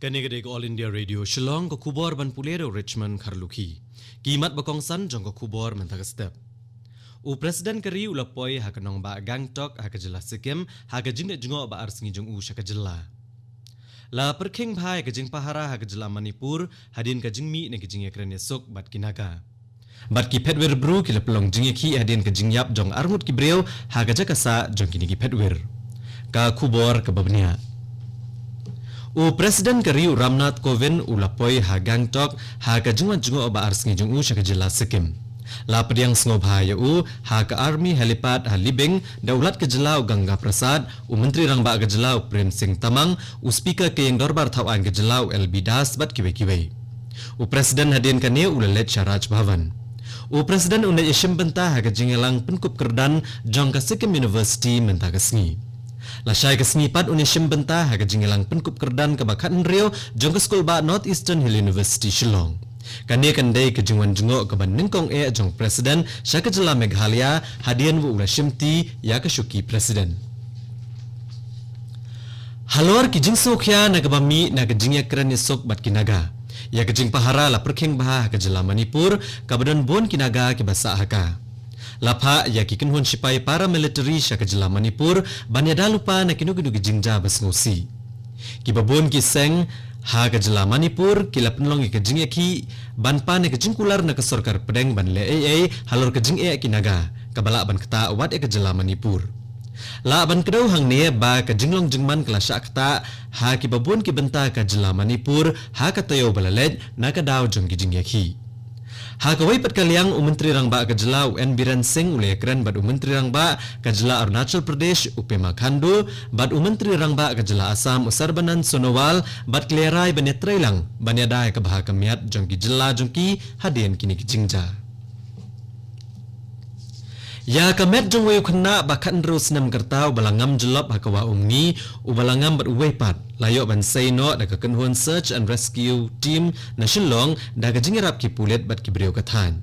Kanigade All India Radio Shillong ko kubor ban pulero Richmond Kharlukhi. Kimat bakong san jong ko kubor mentaka step. U Presiden kari ulapoi hakanong ba Gangtok hakajela Sikkim hakajing na jungo ba arsingi jong u shakajela. La perking bhai kajing pahara hakajela Manipur hadin kajing mi na kajing yakran esok bat kinaga. Bat ki petwer bru ki lepelong jing ki hadin kajing yap jong armut ki breu hakaja kasa jong kini ki petwer. Ka kubor ke babnia. U Presiden kariu Ramnath Kovind ulapoi ha Gangtok ha ka jungo ba arsngi jung u shakajela Sikkim. La pediang sngoba ya u ha ka army helipad ha Libing daulat ke jelau Ganga Prasad u menteri rangba ke jelau Prem Singh Tamang u speaker ke yang dorbar thawan ke jelau LB Das bat kiwe. U Presiden hadin kane ulalet Sharaj Bhavan. U Presiden unai ishim benta ha ka jingelang penkup kerdan jong ka Sikkim University menta kasngi. La syai kesni pat unishim benta ha jingelang penkup kerdan ke bakat Rio jong ke skol ba North Eastern Hill University Shillong. Kane kandai ke jungwan jungo ke ban ningkong jong presiden syaka jela Meghalaya hadian wu ulashimti ya ke syuki presiden. Halor ki jing sokya na gabami na ke jingya kran esok bat kinaga. Ya ke jing pahara la perking bah ke jela Manipur kabadan bon kinaga ke basa haka. Lapha ya ki kinhon sipai paramilitary syaka jela Manipur banyada lupa na kinu-kinu ke jingja basngosi. Ki babon ki seng ha ke jela Manipur kila penlong ke jing ki ban pa ne ke jingkular na ke sorkar pedeng ban le halor ke jing kinaga kabala ban kata wat ke jela Manipur. La ban kedau hang ne ba ke jinglong jingman kala syakta ha ki babon ki benta ke jela Manipur ha ka tayo balalet na ka daw jong ki jing ki. Ha kawai pat kaliang Menteri Rangba ke jela UN Biren Singh ule keren bad Menteri Rangba ke jela Arunachal Pradesh Upema Khandu bad Menteri Rangba ke jela Assam Sarbanan Sonowal bad klerai banetrailang banyadai ke bah kamiat jongki jela jongki hadien kini ki jingja. Ya kamet jong wayu kena bakat terus nam kertau balangam jelop hakawa umni u balangam bat uwepat layok ban sayno da kekenhuan search and rescue team na Shillong da ka jingirap ki pulet bat ki breu kathan.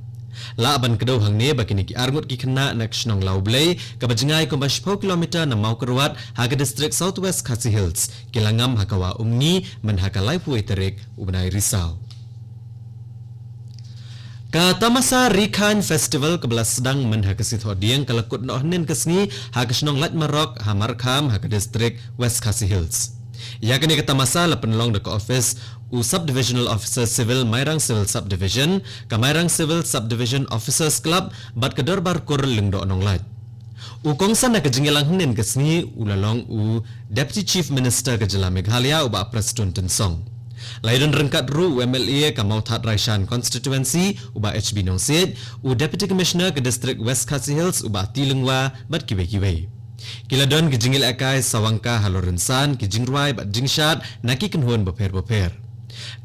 La ban kedau hang ne bakini ki arngut ki kena na kshnong laublei ka bajingai ko 10 kilometer na mau kerwat ha ke district Southwest Khasi Hills kilangam hakawa umni men haka laipuai terik ubnai Risau. Ka tamasa Rikhan Festival kebelas sedang menhakasit hodiang kalakut nohnen kesni hakasnong lat marok hamarkham hak district West Khasi Hills. Ya kini ke tamasa lapenlong de office u subdivisional officer civil Mairang Civil Subdivision ka Mairang Civil Subdivision Officers Club bat ke dorbar kur lingdo nong lat. U kongsan na kejingelang hnen kesni ulalong u Deputy Chief Minister ke jela Meghalaya u ba Preston Tensong. Laidun rengkat ru MLA ke Mauthat Raishan Constituency uba HB Nongsit u Deputy Commissioner ke District West Khasi Hills uba Tilengwa bat kiwe-kiwe. Kiladon ke jingil akai sawangka halorensan ke jingruai bat jingshat naki kenhuan beper-beper.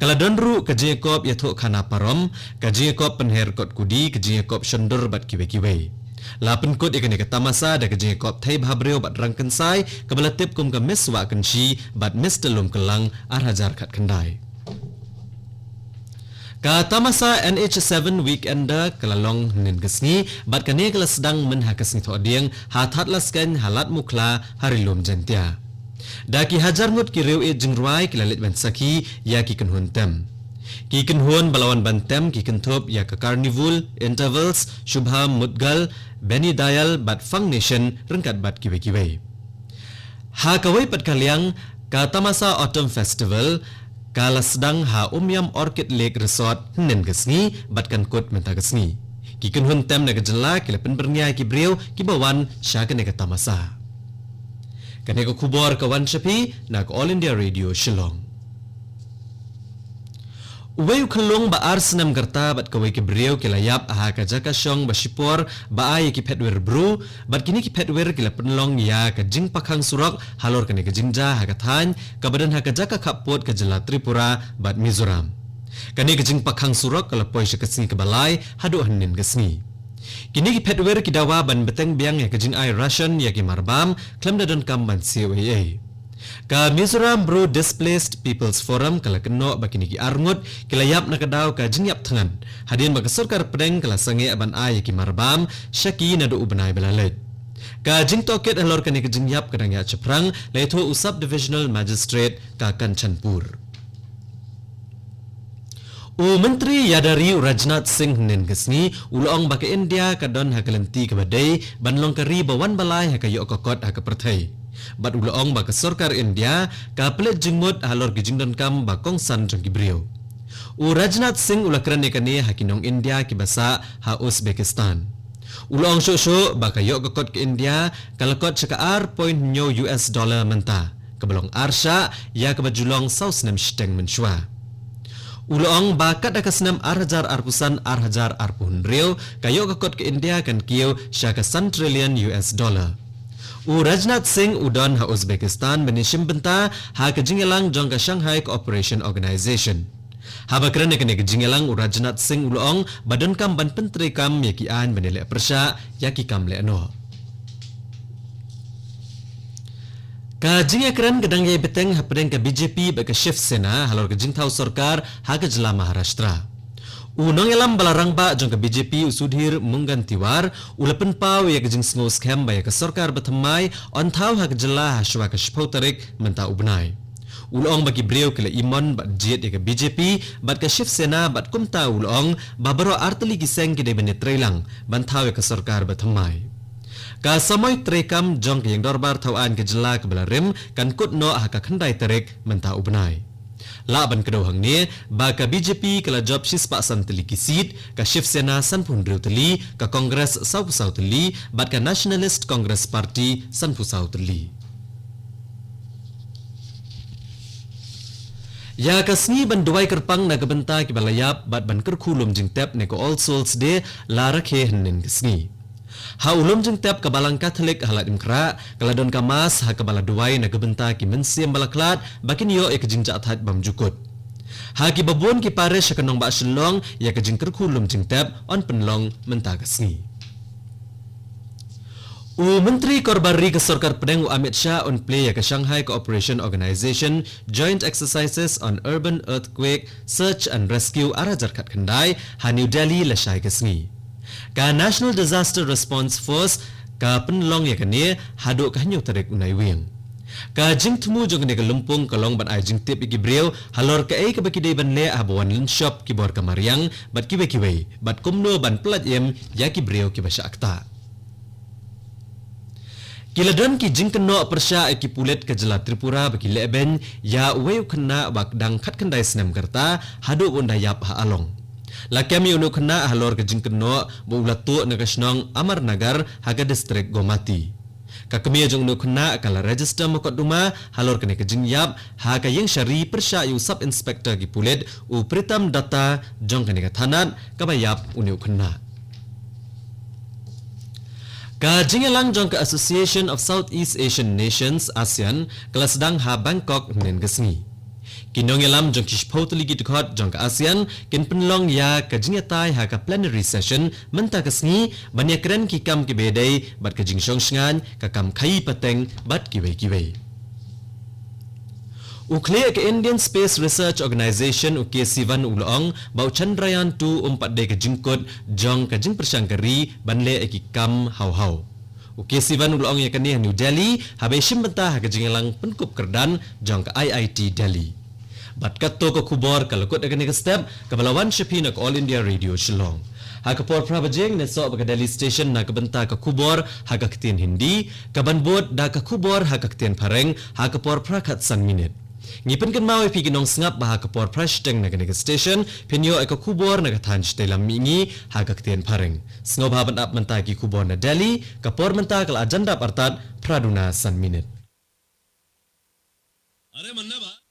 Kaladon ru ke jingekop yathuk khana parom ke jingekop penher kot kudi ke jingekop shondur bat kiwe-kiwe. Lapen kot ikan ke tamasa da ke jingekop thai bhabreu bat rangkensai kebelatip kum ke miswa kenshi bat mistelum kelang arhajar khat kendai. Ka tamasa NH7 weekender kelalong nen kesni bat kane kala sedang menhakasni thodiang hathat lasken halat mukla harilum jentia. Da ki hajar ngut ki reu jingruai kilalit ban saki ya ki kenhun tem. Ki kenhuan balawan bantem ki kenthop ya ke Carnival Intervals Shubham Mudgal Benny Dayal bat Fang Nation rengkat bat kiwe-kiwe. Ha kawai pat kaliang ka tamasa Autumn Festival kala sedang ha Umyam Orchid Lake Resort nen kesni bat kan kot menta kesni. Ki kenhuan tem na kejela kila penberniai ki breu ki bawan syaka ne ka tamasa. Kane ko kubor kawan Shapi na All India Radio Shillong. Uwayu kalong ba arsenam gerta bat kawai ke breu kilayap aha ka jaka syong basipor ba ay ki petwer bru bat kini ki petwer kila penlong ya ka jing pakhang surok halor kane ka jingja ha ka than ka badan ha ka jaka khapot ka jela Tripura bat Mizoram. Kane ka jing pakhang surok kala poi syakasni ka balai hadu hanin kasni. Kini ki petwer ki dawa ban beteng biang ya ka jing ay Russian ya ki marbam klam dadon kam ban COAA. Ka Mizoram Bro Displaced People's Forum kala keno bakini ki arngut kilayap na kadaw ka jingyap tangan hadin baka sarkar pedeng kala sange aban ay ki marbam syaki na do ubanay balalet. Ka jing toket halor kani ka jingyap kadang ya chaprang laito usab divisional magistrate ka Kanchanpur. Menteri Yadari Rajnath Singh nen kesni ulong baka India kadon hakalenti kabadai banlong kari bawan balai hakayo kokot hakaperthai. Bat ulong baka sarkar India ka pelet jengmut halor gijingdon kam bakong san jong gibriu. Rajnath Singh ulakran nekane hakinong India ki basa ha Uzbekistan. Ulong shosho baka yo kokot ke India kalakot cakar $0.9 menta. Kebalong arsha ya kebajulong saus nem shteng menshwa. Ulong bakat akasnam arhajar arpusan arhajar arpun real kayo kakot ke India kan kiyo syaka $1 trillion. Rajnath Singh udon ha Uzbekistan benishim benta ha kejingelang jong ka Shanghai Cooperation Organization. Ha bakran ne kejingelang Rajnath Singh ulong badon kam ban pentri kam yaki an benele persya yaki kam le no. Kajing ekran gedang ye beteng hapdeng ke BJP baka Shiv Sena halor ke jingthau sarkar ha ke jela Maharashtra. Unong elam balarang ba jong ke BJP usudhir Mungan Tiwar ulapen pau ye ke jing sngo scam ba ye ke sarkar bathamai on thau ha ke jela hashwa ke shphotarik menta ubnai. Ulong bagi breu ke imon bat jet ye ke BJP bat ke Shiv Sena bat kumta ulong babaro arteli giseng ke de benetrelang ban thau ye ke sarkar bathamai. Ka samoy trekam jong ke yang dorbar tauan ke jela ke belarim kan kut no haka khandai terik menta ubnai. La ban kedo hang ni ba ka BJP kala job sispa san teli kisit ka Shiv Sena san pun breu teli ka Kongres sau pusau teli bat ka Nationalist Congress Party san pusau teli. Ya kasni ban duai kerpang na kebenta ki balayap bat ban kerkulum jing tep ne ko All Souls Day la rakhe henin kasni. Ha ulum jeng tiap kabalang Katolik halat imkra kaladon kamas ha kabala duai na gebenta ki mensiam balaklat bakin yo ek jing jathat bam jukut. Ha ki babon ki parish kanong ba shlong ya ke jing kerkulum jeng tiap on penlong mentagasni. Menteri Korbari ke Sarkar Pedang Amit Shah on play ya ke Shanghai Cooperation Organization Joint Exercises on Urban Earthquake Search and Rescue arajar kat kendai ha New Delhi la shai kesni. Ka National Disaster Response Force ka penlong ya kene haduk ka hanyo tarik unai wing. Ka jing temu jong ne ka lumpung kalong ban ai jing tip iki breu halor ka ai ka baki dei ban le abawan lin shop ki bor ka mariang bat kiwe kiwe bat kumno ban plat yem ya ki breu ki basha akta. Kiladon ki jing keno persya ki pulet ke jela Tripura baki leben ya weu kena bak dang khat kendai senam kerta haduk undayap ha along. La kami unu kena halor ke jingkeno bulatu nagasnong Amar Nagar haga distrik Gomati. Ka kami jong unu kena kala register makot duma halor kene ke jingyap ha ka yang syari persya yu sub inspector ki pulet u pritam data jong kene ke thanat kabayap unu kena. Ka jingelang jong ke Association of Southeast Asian Nations ASEAN kelas sedang ha Bangkok nen gesni. Kinong elam jong kishpau teligi dekot jong ke ASEAN kin penlong ya ka jingetai ha ka plenary session menta kesni banyak keren ki kam ki bedai bat ka jingshong shngan ka kam khai pateng bat kiwe. Ukle ke Indian Space Research Organization UKSI-1 ulong bau Chandrayaan 2 umpat de ke jingkut jong ka jing persyangkari banle ki kam hau. UKSI-1 ulong ya kani New Delhi habe shimbenta ha ka jingelang penkup kerdan jong ke IIT Delhi. Bat kato ko kubor kalakot akan ke step kabalawan shipin ak All India Radio Shillong. Ha kapor prabajeng ne so baka Delhi station na kabenta ka kubor ha ka ketien Hindi, kabanbot da ka kubor ha ka ketien Pareng, ha kapor prakat san minute. Ngipen kan mau pi ginong sngap ba ha kapor prashteng na ke station, pinyo ay ka kubor na katanj telam mingi ha ka ketien Pareng. Sngob haban ap menta ki kubor na Delhi, kapor menta kal agenda partat praduna san minute. अरे मन्ना बा